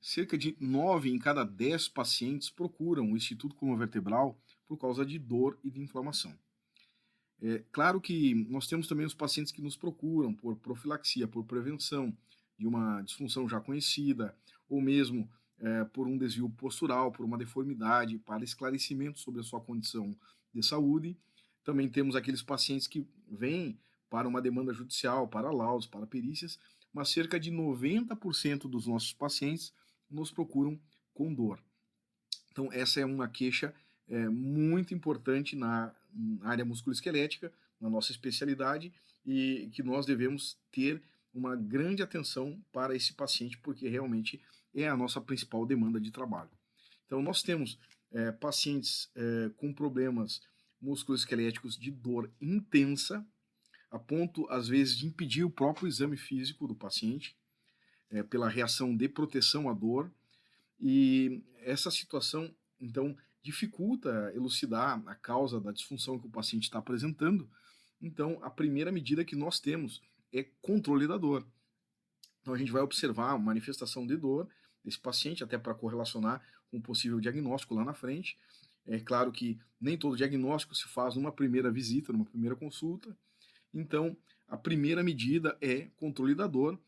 Cerca de 9 em cada 10 pacientes procuram o Instituto Coluna-Vertebral por causa de dor e de inflamação. É claro que nós temos também os pacientes que nos procuram por profilaxia, por prevenção de uma disfunção já conhecida, ou mesmo por um desvio postural, por uma deformidade, para esclarecimento sobre a sua condição de saúde. Também temos aqueles pacientes que vêm para uma demanda judicial, para laudos, para perícias, mas cerca de 90% dos nossos pacientes nos procuram com dor. Então, essa é uma queixa muito importante na área musculoesquelética, na nossa especialidade, e que nós devemos ter uma grande atenção para esse paciente, porque realmente é a nossa principal demanda de trabalho. Então, nós temos pacientes com problemas musculoesqueléticos de dor intensa, a ponto, às vezes, de impedir o próprio exame físico do paciente, pela reação de proteção à dor, e essa situação, então, dificulta elucidar a causa da disfunção que o paciente está apresentando. Então, a primeira medida que nós temos é controle da dor. Então, a gente vai observar a manifestação de dor desse paciente, até para correlacionar com um possível diagnóstico lá na frente. É claro que nem todo diagnóstico se faz numa primeira visita, numa primeira consulta. Então, a primeira medida é controle da dor,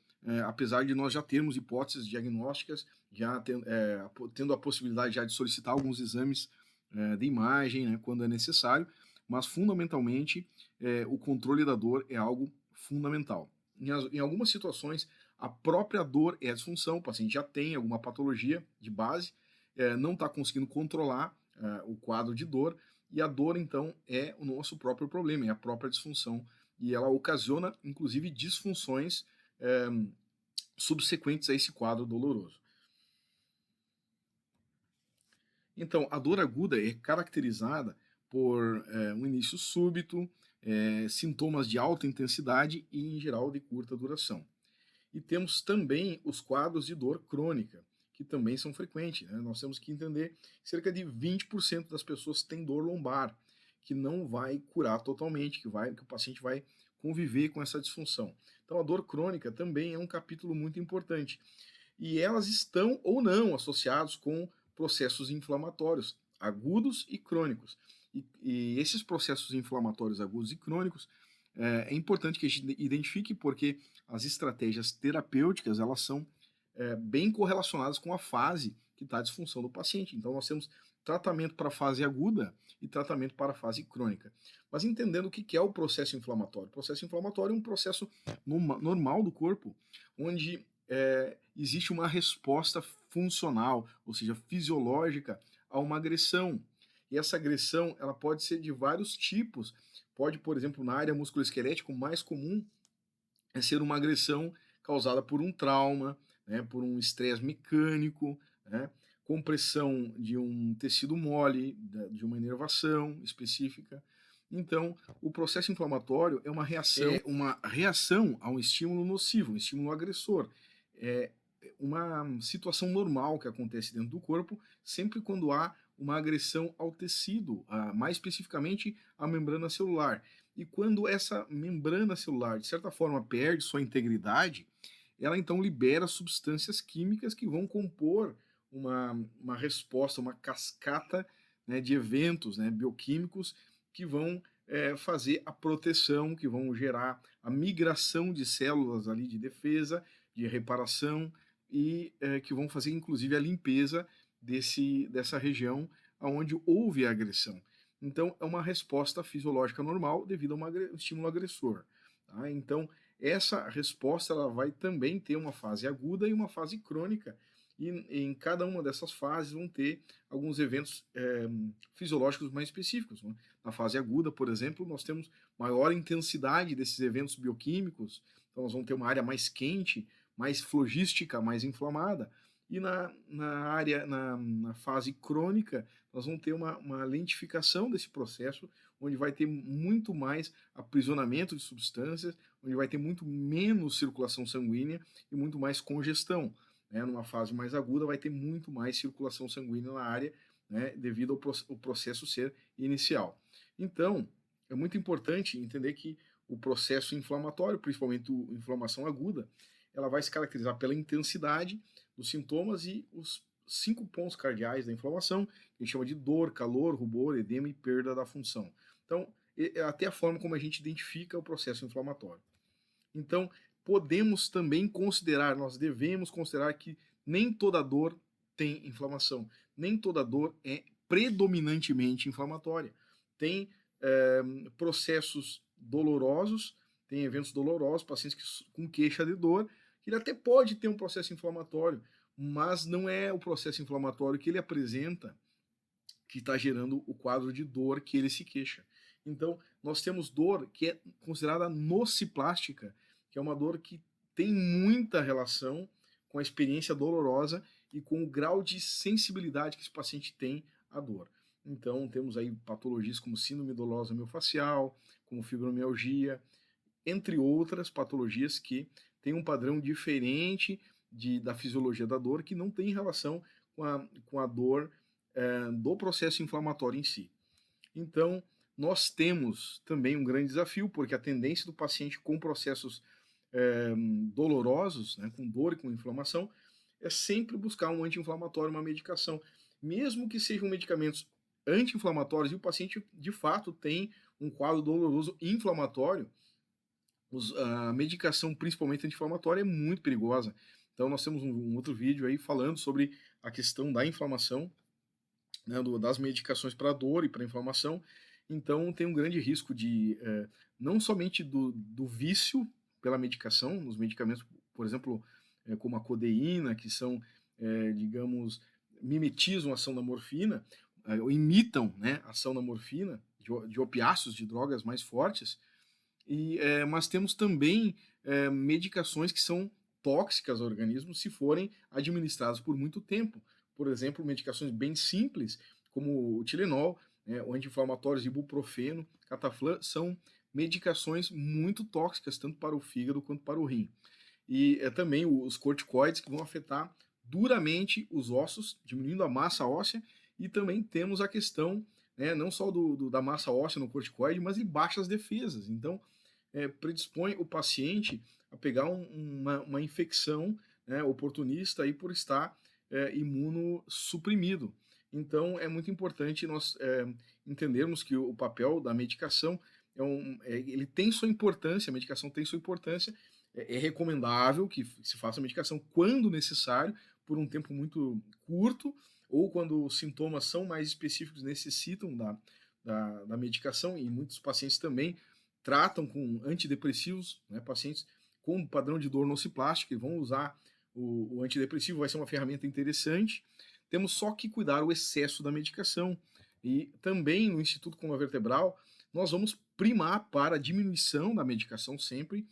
apesar de nós já termos hipóteses diagnósticas, já tendo a possibilidade já de solicitar alguns exames de imagem, né, quando é necessário, mas fundamentalmente o controle da dor é algo fundamental. Em algumas situações, a própria dor é a disfunção, o paciente já tem alguma patologia de base, não está conseguindo controlar o quadro de dor, e a dor, então, é o nosso próprio problema, é a própria disfunção, e ela ocasiona, inclusive, disfunções subsequentes a esse quadro doloroso. Então, a dor aguda é caracterizada por um início súbito, sintomas de alta intensidade e, em geral, de curta duração. E temos também os quadros de dor crônica, que também são frequentes, né? Nós temos que entender que cerca de 20% das pessoas têm dor lombar, que não vai curar totalmente, que o paciente vai conviver com essa disfunção. Então, a dor crônica também é um capítulo muito importante. E elas estão ou não associados com processos inflamatórios agudos e crônicos. E esses processos inflamatórios agudos e crônicos é importante que a gente identifique, porque as estratégias terapêuticas elas são bem correlacionadas com a fase que está a disfunção do paciente. Então, nós temos tratamento para a fase aguda e tratamento para a fase crônica. Mas entendendo o que é o processo inflamatório. O processo inflamatório é um processo normal do corpo, onde existe uma resposta funcional, ou seja, fisiológica, a uma agressão. E essa agressão ela pode ser de vários tipos. Pode, por exemplo, na área musculoesquelética, o mais comum é ser uma agressão causada por um trauma, né, por um estresse mecânico, né, compressão de um tecido mole, de uma inervação específica. Então, o processo inflamatório é uma reação a um estímulo nocivo, um estímulo agressor. É uma situação normal que acontece dentro do corpo, sempre quando há uma agressão ao tecido, mais especificamente à membrana celular. E quando essa membrana celular, de certa forma, perde sua integridade, ela então libera substâncias químicas que vão compor uma resposta, uma cascata, né, de eventos, né, bioquímicos que vão fazer a proteção, que vão gerar a migração de células ali de defesa, de reparação e que vão fazer inclusive a limpeza dessa região onde houve a agressão. Então, é uma resposta fisiológica normal devido a um estímulo agressor. Tá? Então, essa resposta ela vai também ter uma fase aguda e uma fase crônica. E em cada uma dessas fases vão ter alguns eventos fisiológicos mais específicos. Né? Na fase aguda, por exemplo, nós temos maior intensidade desses eventos bioquímicos, então nós vamos ter uma área mais quente, mais flogística, mais inflamada. E na fase crônica, nós vamos ter uma lentificação desse processo, onde vai ter muito mais aprisionamento de substâncias, onde vai ter muito menos circulação sanguínea e muito mais congestão. Né? Numa fase mais aguda, vai ter muito mais circulação sanguínea na área, né, devido ao processo ser inicial. Então, é muito importante entender que o processo inflamatório, principalmente a inflamação aguda, ela vai se caracterizar pela intensidade dos sintomas e os 5 pontos cardeais da inflamação, que a gente chama de dor, calor, rubor, edema e perda da função. Então, é até a forma como a gente identifica o processo inflamatório. Então, podemos também considerar, nós devemos considerar que nem toda dor tem inflamação, nem toda dor é predominantemente inflamatória. Tem processos dolorosos, tem eventos dolorosos, pacientes com queixa de dor, que ele até pode ter um processo inflamatório, mas não é o processo inflamatório que ele apresenta que está gerando o quadro de dor que ele se queixa. Então, nós temos dor que é considerada nociplástica, que é uma dor que tem muita relação com a experiência dolorosa e com o grau de sensibilidade que esse paciente tem à dor. Então, temos aí patologias como síndrome dolosa miofascial, como fibromialgia, entre outras patologias que têm um padrão diferente da fisiologia da dor, que não tem relação com a dor do processo inflamatório em si. Então, nós temos também um grande desafio, porque a tendência do paciente com processos dolorosos, né, com dor e com inflamação, é sempre buscar um anti-inflamatório, uma medicação. Mesmo que sejam medicamentos anti-inflamatórios e o paciente de fato tem um quadro doloroso inflamatório, a medicação, principalmente anti-inflamatória, é muito perigosa. Então, nós temos um outro vídeo aí falando sobre a questão da inflamação, né, das medicações para dor e para inflamação. Então, tem um grande risco de, não somente do vício pela medicação, nos medicamentos, por exemplo, como a codeína, que são, digamos, mimetizam a ação da morfina, ou imitam, né, a ação da morfina, de opiáceos, de drogas mais fortes, mas temos também medicações que são tóxicas ao organismo se forem administradas por muito tempo. Por exemplo, medicações bem simples, como o Tilenol, né, o anti-inflamatórios, ibuprofeno, cataflã, são medicações muito tóxicas, tanto para o fígado quanto para o rim. E também os corticoides, que vão afetar duramente os ossos, diminuindo a massa óssea, e também temos a questão, né, não só da massa óssea no corticoide, mas de baixas defesas. Então, predispõe o paciente a pegar uma infecção, né, oportunista aí por estar imunossuprimido. Então, é muito importante nós entendermos que o papel da medicação ele tem sua importância, a medicação tem sua importância, é recomendável que se faça a medicação quando necessário, por um tempo muito curto, ou quando os sintomas são mais específicos, necessitam da medicação, e muitos pacientes também tratam com antidepressivos, né, pacientes com padrão de dor nociplástica e vão usar o antidepressivo, vai ser uma ferramenta interessante. Temos só que cuidar o excesso da medicação. E também no Instituto Coluna Vertebral, nós vamos primar para a diminuição da medicação sempre,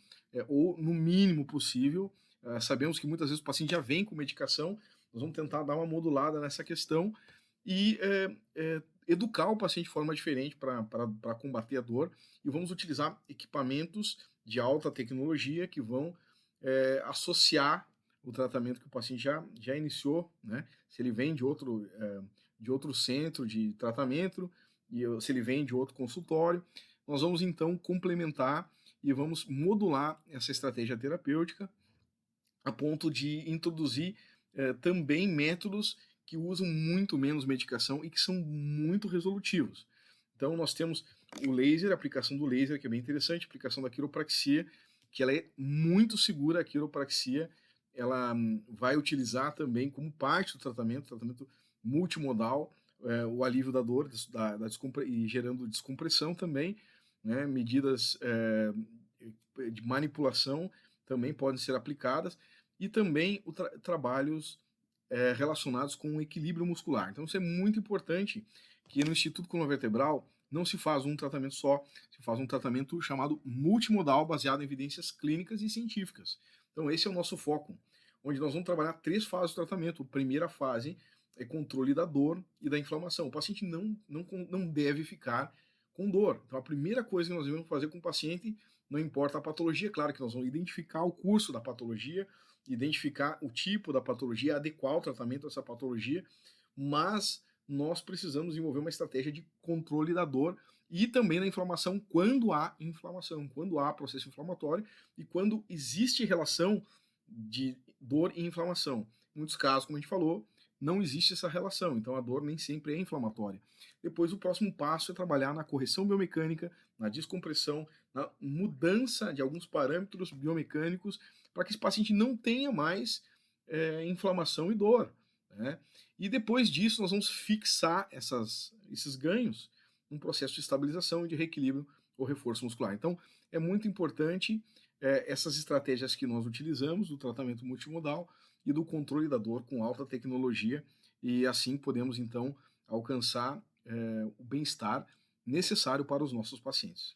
ou no mínimo possível. Sabemos que muitas vezes o paciente já vem com medicação, nós vamos tentar dar uma modulada nessa questão e educar o paciente de forma diferente para combater a dor, e vamos utilizar equipamentos de alta tecnologia que vão associar o tratamento que o paciente já iniciou, né? Se ele vem de outro centro de tratamento, e se ele vem de outro consultório, nós vamos então complementar e vamos modular essa estratégia terapêutica a ponto de introduzir também métodos que usam muito menos medicação e que são muito resolutivos. Então nós temos o laser, a aplicação do laser, que é bem interessante, a aplicação da quiropraxia, que ela é muito segura. A quiropraxia, ela vai utilizar também como parte do tratamento multimodal, o alívio da dor e gerando descompressão também, né, medidas de manipulação também podem ser aplicadas, e também trabalhos relacionados com o equilíbrio muscular. Então isso é muito importante, que no Instituto Coluna Vertebral não se faz um tratamento só, se faz um tratamento chamado multimodal, baseado em evidências clínicas e científicas. Então esse é o nosso foco, onde nós vamos trabalhar 3 fases do tratamento. A primeira fase é controle da dor e da inflamação. O paciente não deve ficar com dor. Então a primeira coisa que nós devemos fazer com o paciente, não importa a patologia, claro que nós vamos identificar o curso da patologia, identificar o tipo da patologia, adequar o tratamento a essa patologia, mas nós precisamos desenvolver uma estratégia de controle da dor e também da inflamação, quando há inflamação, quando há processo inflamatório e quando existe relação de dor e inflamação. Em muitos casos, como a gente falou, não existe essa relação, então a dor nem sempre é inflamatória. Depois, o próximo passo é trabalhar na correção biomecânica, na descompressão, na mudança de alguns parâmetros biomecânicos para que esse paciente não tenha mais inflamação e dor. Né? E depois disso, nós vamos fixar esses ganhos num processo de estabilização e de reequilíbrio ou reforço muscular. Então, é muito importante essas estratégias que nós utilizamos do tratamento multimodal e do controle da dor com alta tecnologia, e assim podemos então alcançar o bem-estar necessário para os nossos pacientes.